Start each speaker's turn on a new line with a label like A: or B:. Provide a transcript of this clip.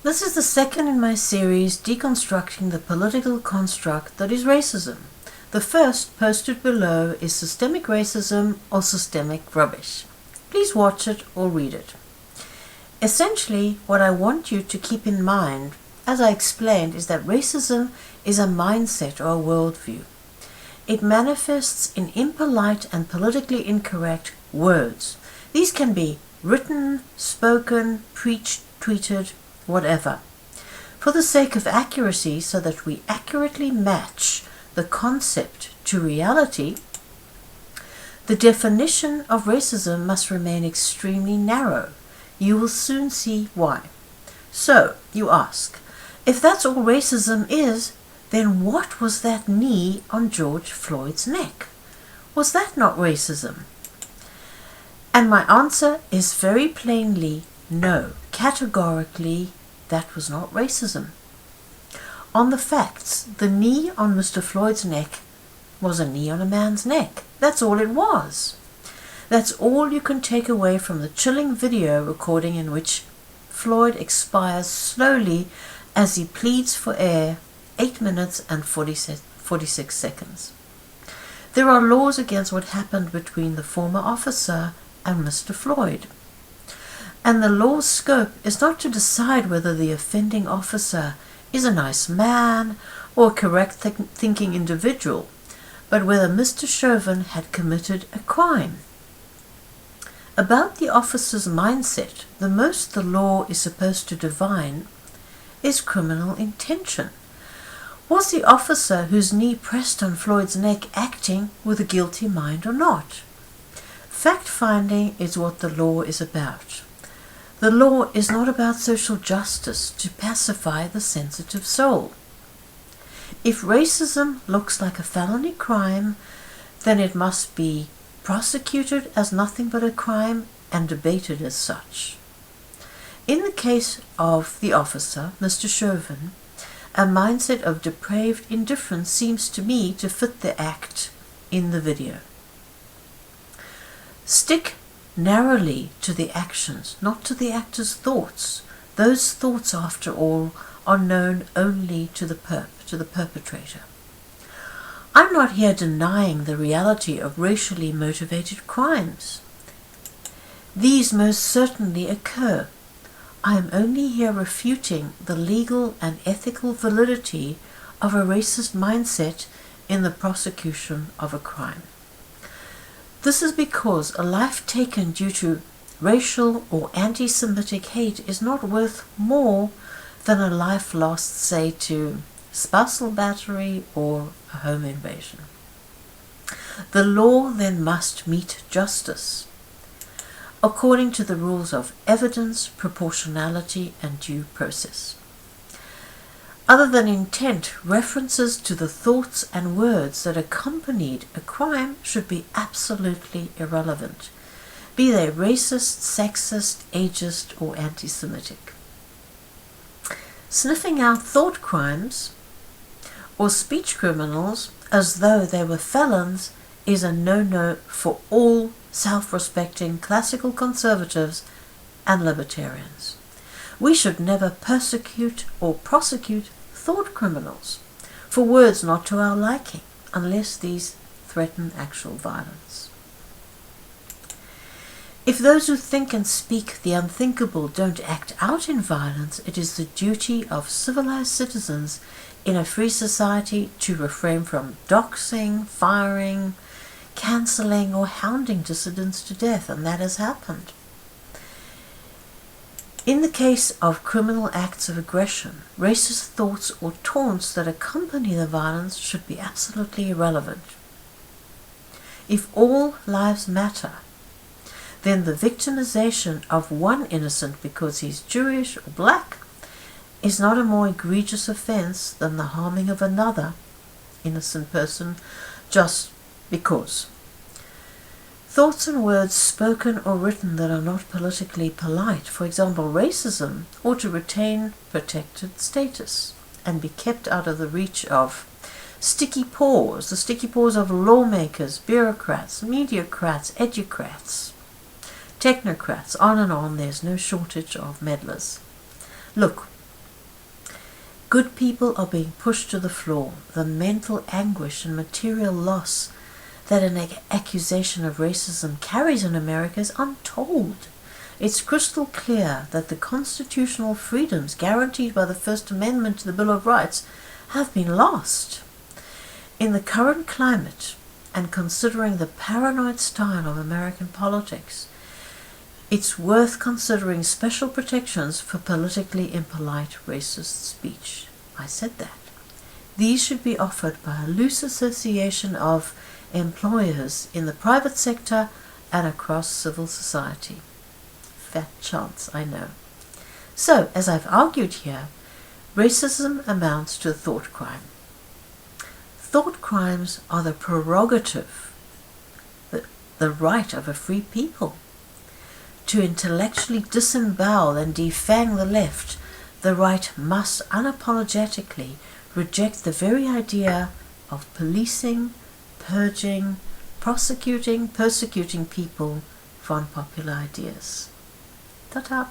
A: This is the second in my series, Deconstructing the Political Construct that is Racism. The first, posted below, is Systemic Racism or Systemic Rubbish. Please watch it or read it. Essentially, what I want you to keep in mind, as I explained, is that racism is a mindset or a worldview. It manifests in impolite and politically incorrect words. These can be written, spoken, preached, tweeted, whatever. For the sake of accuracy, so that we accurately match the concept to reality, the definition of racism must remain extremely narrow. You will soon see why. So, you ask, if that's all racism is, then what was that knee on George Floyd's neck? Was that not racism? And my answer is very plainly no. Categorically, that was not racism. On the facts, the knee on Mr. Floyd's neck was a knee on a man's neck. That's all it was. That's all you can take away from the chilling video recording in which Floyd expires slowly as he pleads for air, 8 minutes and 46 seconds. There are laws against what happened between the former officer and Mr. Floyd. And the law's scope is not to decide whether the offending officer is a nice man or a correct thinking individual, but whether Mr. Chauvin had committed a crime. About the officer's mindset, the most the law is supposed to divine is criminal intention. Was the officer whose knee pressed on Floyd's neck acting with a guilty mind or not? Fact-finding is what the law is about. The law is not about social justice to pacify the sensitive soul. If racism looks like a felony crime, then it must be prosecuted as nothing but a crime and debated as such. In the case of the officer, Mr. Chauvin, a mindset of depraved indifference seems to me to fit the act in the video. Stick narrowly to the actions, not to the actor's thoughts. Those thoughts, after all, are known only to the perpetrator. I'm not here denying the reality of racially motivated crimes. These most certainly occur. I am only here refuting the legal and ethical validity of a racist mindset in the prosecution of a crime. This is because a life taken due to racial or anti-Semitic hate is not worth more than a life lost, say, to spousal battery or a home invasion. The law then must meet justice according to the rules of evidence, proportionality, and due process. Other than intent, references to the thoughts and words that accompanied a crime should be absolutely irrelevant, be they racist, sexist, ageist, or anti-Semitic. Sniffing out thought crimes or speech criminals as though they were felons is a no-no for all self-respecting classical conservatives and libertarians. We should never persecute or prosecute thought criminals for words not to our liking, unless these threaten actual violence. If those who think and speak the unthinkable don't act out in violence, it is the duty of civilized citizens in a free society to refrain from doxing, firing, cancelling, or hounding dissidents to death, and that has happened. In the case of criminal acts of aggression, racist thoughts or taunts that accompany the violence should be absolutely irrelevant. If all lives matter, then the victimization of one innocent because he's Jewish or black is not a more egregious offense than the harming of another innocent person just because. Thoughts and words spoken or written that are not politically polite, for example racism, ought to retain protected status and be kept out of the reach of sticky paws, the sticky paws of lawmakers, bureaucrats, mediocrats, educrats, technocrats, on and on. There's no shortage of meddlers. Look, Good people are being pushed to the floor. The mental anguish and material loss that an accusation of racism carries in America is untold. It's crystal clear that the constitutional freedoms guaranteed by the First Amendment to the Bill of Rights have been lost. In the current climate, and considering the paranoid style of American politics, it's worth considering special protections for politically impolite racist speech. I said that. These should be offered by a loose association of employers in the private sector and across civil society. Fat chance, I know. So, as I've argued here, racism amounts to a thought crime. Thought crimes are the prerogative, the right of a free people. To intellectually disembowel and defang the left, the right must unapologetically reject the very idea of policing, purging, prosecuting, persecuting people for unpopular ideas. Ta-ta!